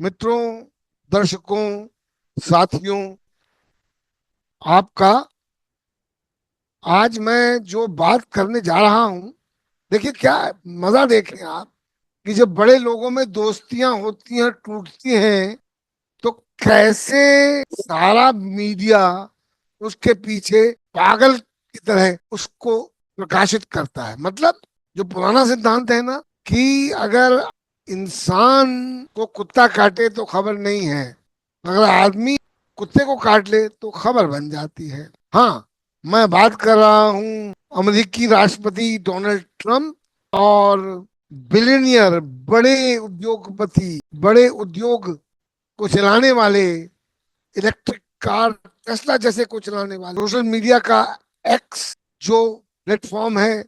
मित्रों, दर्शकों, साथियों, आपका आज मैं जो बात करने जा रहा हूं, देखिए क्या मजा देखें आप कि जब बड़े लोगों में दोस्तियां होती हैं, टूटती हैं, तो कैसे सारा मीडिया उसके पीछे पागल की तरह उसको प्रकाशित करता है। मतलब जो पुराना सिद्धांत है ना, कि अगर इंसान को कुत्ता काटे तो खबर नहीं है, अगर आदमी कुत्ते को काट ले तो खबर बन जाती है। हाँ, मैं बात कर रहा हूँ अमेरिकी राष्ट्रपति डोनाल्ड ट्रंप और बिलियनियर, बड़े उद्योगपति, बड़े उद्योग को चलाने वाले, इलेक्ट्रिक कार टेस्ला जैसे को चलाने वाले, सोशल मीडिया का एक्स जो प्लेटफॉर्म है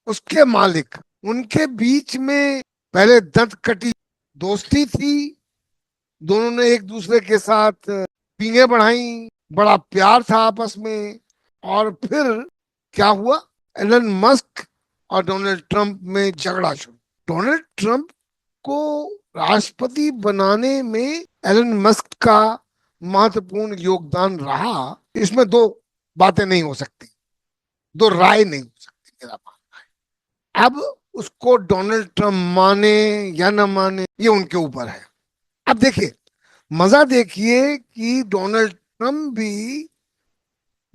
उसके मालिक, उनके बीच में पहले दंत कटी दोस्ती थी। दोनों ने एक दूसरे के साथ पींगे बढ़ाई, बड़ा प्यार था आपस में। और फिर क्या हुआ, एलन मस्क और डोनाल्ड ट्रंप में झगड़ा शुरू। डोनाल्ड ट्रंप को राष्ट्रपति बनाने में एलन मस्क का महत्वपूर्ण योगदान रहा, इसमें दो बातें नहीं हो सकती, दो राय नहीं हो सकती मेरा मानना। अब उसको डोनाल्ड ट्रंप माने या न माने ये उनके ऊपर है। अब देखिए, मजा देखिए कि डोनाल्ड ट्रंप भी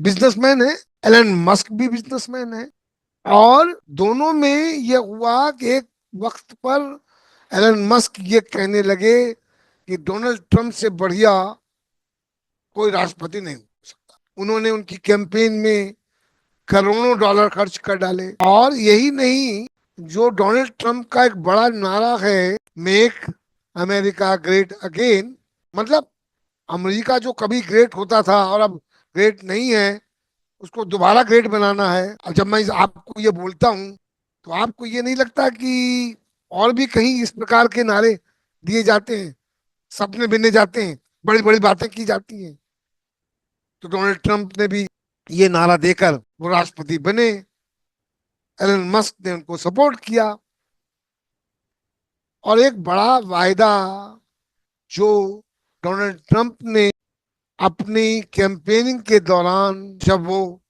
बिजनेसमैन है, एलन मस्क भी बिजनेसमैन है। और दोनों में ये हुआ कि एक वक्त पर एलन मस्क ये कहने लगे कि डोनाल्ड ट्रंप से बढ़िया कोई राष्ट्रपति नहीं हो सकता। उन्होंने उनकी कैंपेन में करोड़ों डॉलर खर्च कर डाले। और यही नहीं, जो डोनाल्ड ट्रंप का एक बड़ा नारा है, मेक अमेरिका ग्रेट अगेन, मतलब अमेरिका जो कभी ग्रेट होता था और अब ग्रेट नहीं है, उसको दोबारा ग्रेट बनाना है। अब जब मैं आपको ये बोलता हूँ, तो आपको ये नहीं लगता कि और भी कहीं इस प्रकार के नारे दिए जाते हैं, सपने बिने जाते हैं, बड़ी बड़ी बातें की जाती हैं? तो डोनाल्ड ट्रंप ने भी ये नारा देकर वो राष्ट्रपति बने। एलन मस्क ने उनको सपोर्ट किया। और एक बड़ा वायदा जो डोनाल्ड ट्रंप ने अपनी कैंपेनिंग के दौरान, जब वो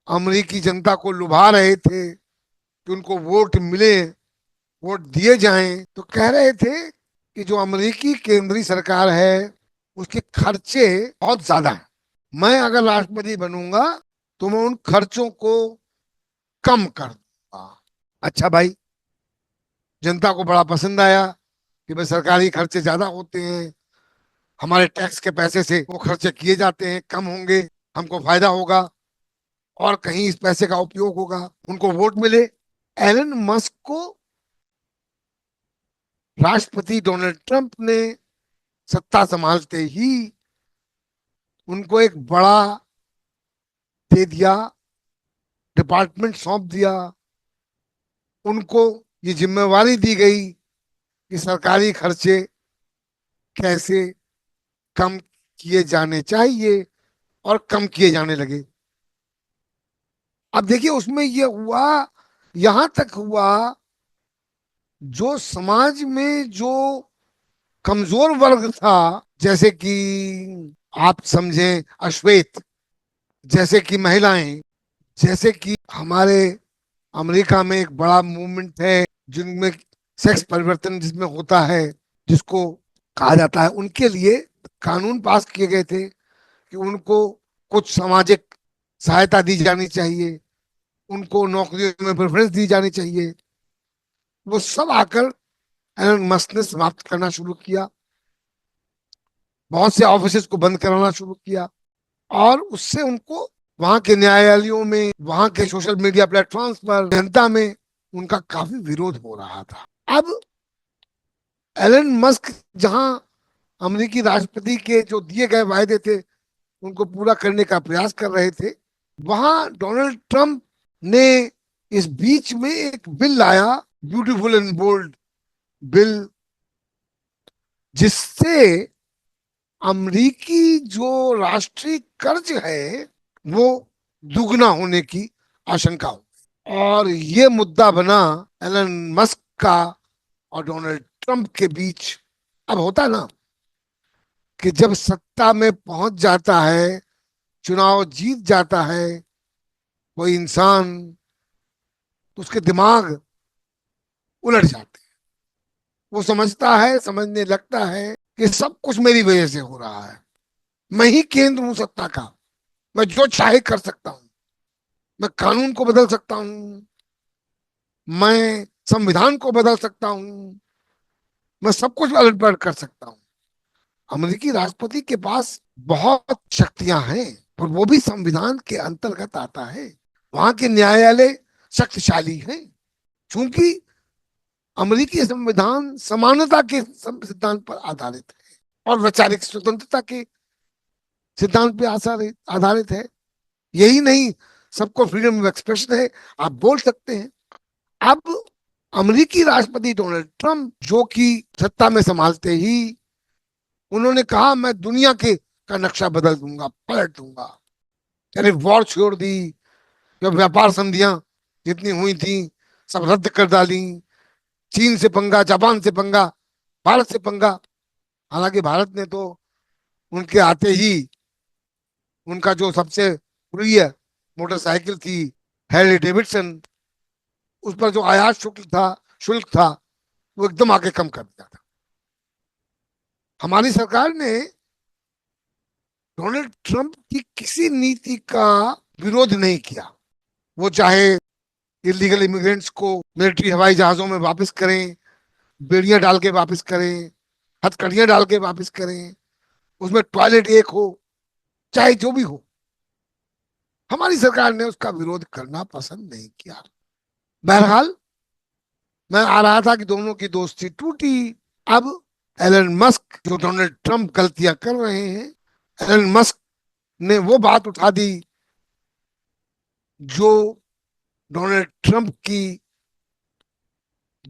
अमेरिकी जनता को लुभा रहे थे कि उनको वोट मिले, वोट दिए जाएं, तो कह रहे थे कि जो अमेरिकी केंद्रीय सरकार है उसके खर्चे बहुत ज्यादा हैं। मैं अगर राष्ट्रपति बनूंगा तो मैं उन खर्चों को कम कर दूंगा। अच्छा भाई, जनता को बड़ा पसंद आया कि भाई सरकारी खर्चे ज्यादा होते हैं, हमारे टैक्स के पैसे से वो खर्चे किए जाते हैं, कम होंगे, हमको फायदा होगा और कहीं इस पैसे का उपयोग होगा, उनको वोट मिले। एलन मस्क को राष्ट्रपति डोनाल्ड ट्रंप ने सत्ता संभालते ही उनको एक बड़ा दे दिया, डिपार्टमेंट सौंप दिया। उनको ये जिम्मेवारी दी गई कि सरकारी खर्चे कैसे कम किए जाने चाहिए, और कम किए जाने लगे। अब देखिए उसमें ये हुआ, यहां तक हुआ, जो समाज में जो कमजोर वर्ग था, जैसे कि आप समझें अश्वेत, जैसे कि महिलाएं, जैसे कि हमारे अमेरिका में एक बड़ा मूवमेंट है जिनमें सेक्स परिवर्तन जिसमें होता है, जिसको कहा जाता है, उनके लिए कानून पास किए गए थे कि उनको कुछ सामाजिक सहायता दी जानी चाहिए, उनको नौकरियों में प्रेफरेंस दी जानी चाहिए। वो सब आकर एलन मस्क ने समाप्त करना शुरू किया, बहुत से ऑफिस को बंद कराना शुरू किया। और उससे उनको वहां के न्यायालयों में, वहां के सोशल मीडिया प्लेटफॉर्म्स पर, जनता में उनका काफी विरोध हो रहा था। अब एलन मस्क जहां अमेरिकी राष्ट्रपति के जो दिए गए वायदे थे उनको पूरा करने का प्रयास कर रहे थे, वहां डोनाल्ड ट्रंप ने इस बीच में एक बिल लाया, ब्यूटीफुल एंड बोल्ड बिल, जिससे अमेरिकी जो राष्ट्रीय कर्ज है वो दुगना होने की आशंका हो। और ये मुद्दा बना एलन मस्क का और डोनाल्ड ट्रंप के बीच। अब होता ना कि जब सत्ता में पहुंच जाता है, चुनाव जीत जाता है कोई इंसान, तो उसके दिमाग उलट जाते हैं। वो समझता है, समझने लगता है कि सब कुछ मेरी वजह से हो रहा है, मैं ही केंद्र हूं सत्ता का, मैं जो चाहे कर सकता हूँ, मैं कानून को बदल सकता हूँ, मैं संविधान को बदल सकता हूँ, मैं सब कुछ अलट पलट कर सकता हूँ। अमेरिकी राष्ट्रपति के पास बहुत शक्तियां हैं, पर वो भी संविधान के अंतर्गत आता है। वहां के न्यायालय शक्तिशाली हैं, क्योंकि अमेरिकी संविधान समानता के सिद्धांत पर आधारित है और वैचारिक स्वतंत्रता के सिद्धांत पर आधारित है। यही नहीं, सबको फ्रीडम ऑफ एक्सप्रेशन है, आप बोल सकते हैं। अब अमेरिकी राष्ट्रपति डोनाल्ड ट्रंप, जो कि सत्ता में संभालते ही उन्होंने कहा मैं दुनिया के का नक्शा बदल दूंगा, पलट दूंगा। यानी वॉर छोड़ दी, जो व्यापार संधियां जितनी हुई थी सब रद्द कर डाली। चीन से पंगा, जापान से पंगा, भारत से पंगा। हालांकि भारत ने तो उनके आते ही उनका जो सबसे प्रिय मोटरसाइकिल थी हैर्ले डेविडसन, उस पर जो आयात शुल्क था वो एकदम आके कम कर दिया था। हमारी सरकार ने डोनाल्ड ट्रंप की किसी नीति का विरोध नहीं किया। वो चाहे इलीगल इमिग्रेंट्स को मिलिट्री हवाई जहाजों में वापस करें, बेड़ियां डाल के वापस करें, हथकड़ियां डाल के वापस करें, उसमें टॉयलेट एक हो, चाहे जो भी हो, हमारी सरकार ने उसका विरोध करना पसंद नहीं किया। बहरहाल, मैं आ रहा था कि दोनों की दोस्ती टूटी। अब एलन मस्क, जो डोनाल्ड ट्रंप गलतियां कर रहे हैं, एलन मस्क ने वो बात उठा दी जो डोनाल्ड ट्रंप की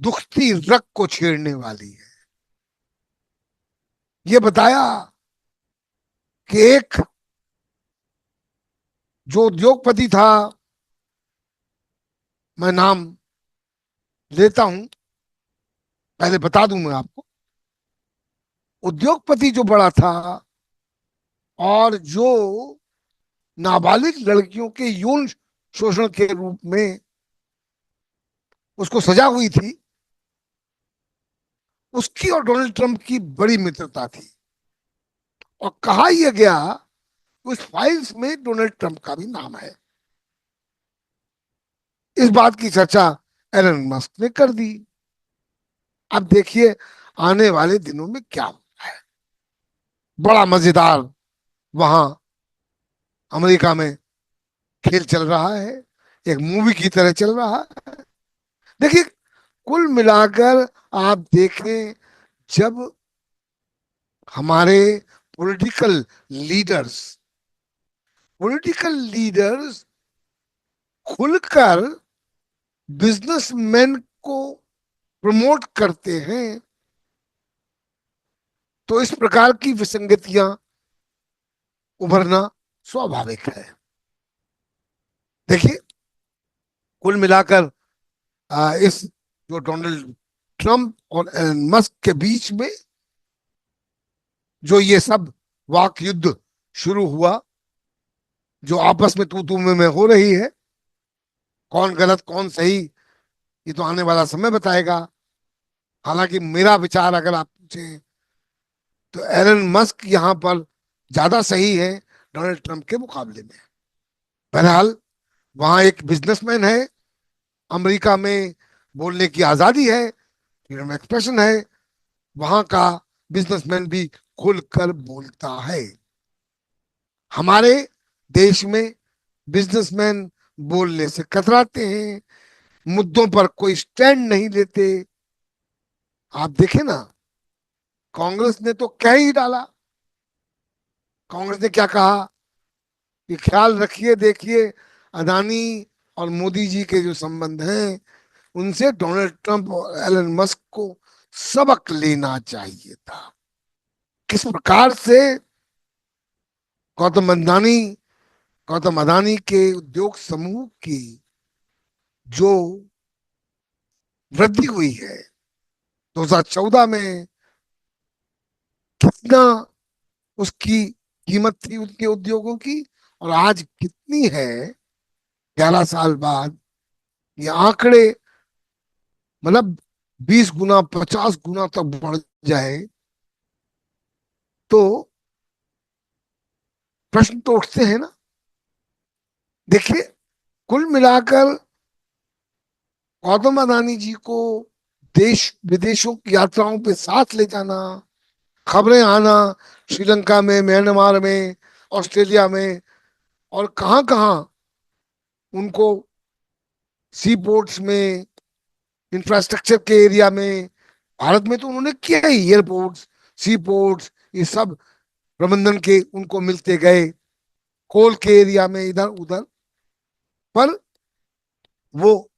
दुखती रग को छेड़ने वाली है। ये बताया कि एक जो उद्योगपति था, मैं नाम लेता हूं, पहले बता दूं मैं आपको, उद्योगपति जो बड़ा था और जो नाबालिग लड़कियों के यौन शोषण के रूप में उसको सजा हुई थी, उसकी और डोनाल्ड ट्रंप की बड़ी मित्रता थी। और कहा यह गया, उस फाइल्स में डोनाल्ड ट्रंप का भी नाम है। इस बात की चर्चा एलन मस्क ने कर दी। अब देखिए आने वाले दिनों में क्या होता है। बड़ा मजेदार वहां अमेरिका में खेल चल रहा है, एक मूवी की तरह चल रहा है। देखिए, कुल मिलाकर आप देखें, जब हमारे पॉलिटिकल लीडर्स पॉलिटिकल लीडर्स खुलकर बिजनेसमैन को प्रमोट करते हैं, तो इस प्रकार की विसंगतियां उभरना स्वाभाविक है। देखिए, कुल मिलाकर इस जो डोनाल्ड ट्रंप और एलन मस्क के बीच में जो ये सब वाक युद्ध शुरू हुआ, जो आपस में तू में हो रही है, कौन गलत कौन सही, ये तो आने वाला समय बताएगा। हालांकि मेरा विचार अगर आप पूछे तो एलन मस्क यहाँ पर ज्यादा सही है डोनाल्ड ट्रंप के मुकाबले में। बहरहाल, वहां एक बिजनेसमैन है, अमेरिका में बोलने की आजादी है, फ्रीडम एक्सप्रेशन है, वहां का बिजनेसमैन भी खुलकर बोलता है। हमारे देश में बिजनेसमैन बोलने से कतराते हैं, मुद्दों पर कोई स्टैंड नहीं लेते। आप देखें ना, कांग्रेस ने तो कह ही डाला। कांग्रेस ने क्या कहा कि ख्याल रखिए, देखिए अदानी और मोदी जी के जो संबंध हैं, उनसे डोनाल्ड ट्रंप और एलन मस्क को सबक लेना चाहिए था। किस प्रकार से गौतम अदानी गौतम अदानी के उद्योग समूह की जो वृद्धि हुई है 2014 में, कितना उसकी कीमत थी उनके उद्योगों की, और आज कितनी है 11 साल बाद। ये आंकड़े मतलब 20 गुना 50 गुना तक बढ़ जाए तो प्रश्न तो उठते हैं ना। देखिए, कुल मिलाकर गौतम अदानी जी को देश विदेशों की यात्राओं पे साथ ले जाना, खबरें आना श्रीलंका में, म्यांमार में, ऑस्ट्रेलिया में, और कहाँ कहाँ उनको सी पोर्ट्स में, इंफ्रास्ट्रक्चर के एरिया में। भारत में तो उन्होंने किया ही, एयरपोर्ट्स, सी पोर्ट्स, ये सब प्रबंधन के उनको मिलते गए, कोल के एरिया में, इधर उधर। पर वो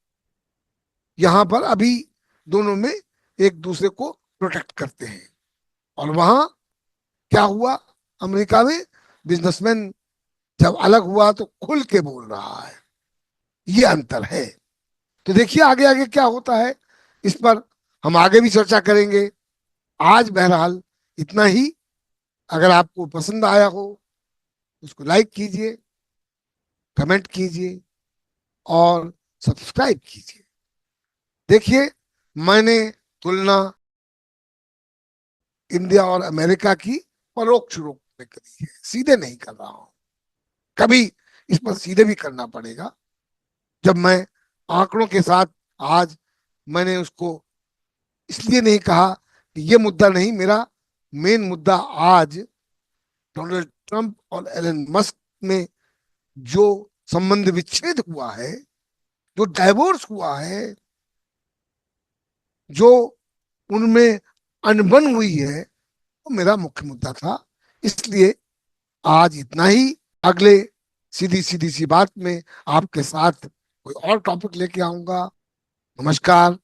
यहाँ पर अभी दोनों में एक दूसरे को प्रोटेक्ट करते हैं। और वहां क्या हुआ, अमेरिका में बिजनेसमैन जब अलग हुआ तो खुल के बोल रहा है। ये अंतर है। तो देखिए आगे आगे क्या होता है, इस पर हम आगे भी चर्चा करेंगे। आज बहरहाल इतना ही। अगर आपको पसंद आया हो उसको लाइक कीजिए, कमेंट कीजिए और सब्सक्राइब कीजिए। देखिए, मैंने तुलना इंडिया और अमेरिका की परोक्ष रूप में करी है, सीधे नहीं कर रहा हूं। कभी इस पर सीधे भी करना पड़ेगा, जब मैं आंकड़ों के साथ। आज मैंने उसको इसलिए नहीं कहा कि ये मुद्दा नहीं, मेरा मेन मुद्दा आज डोनाल्ड ट्रंप और एलन मस्क में जो संबंध विच्छेद हुआ है, जो डाइवोर्स हुआ है, जो उनमें अनबन हुई है, वो मेरा मुख्य मुद्दा था। इसलिए आज इतना ही। अगले सीधी सीधी सी बात में आपके साथ कोई और टॉपिक लेके आऊंगा। नमस्कार।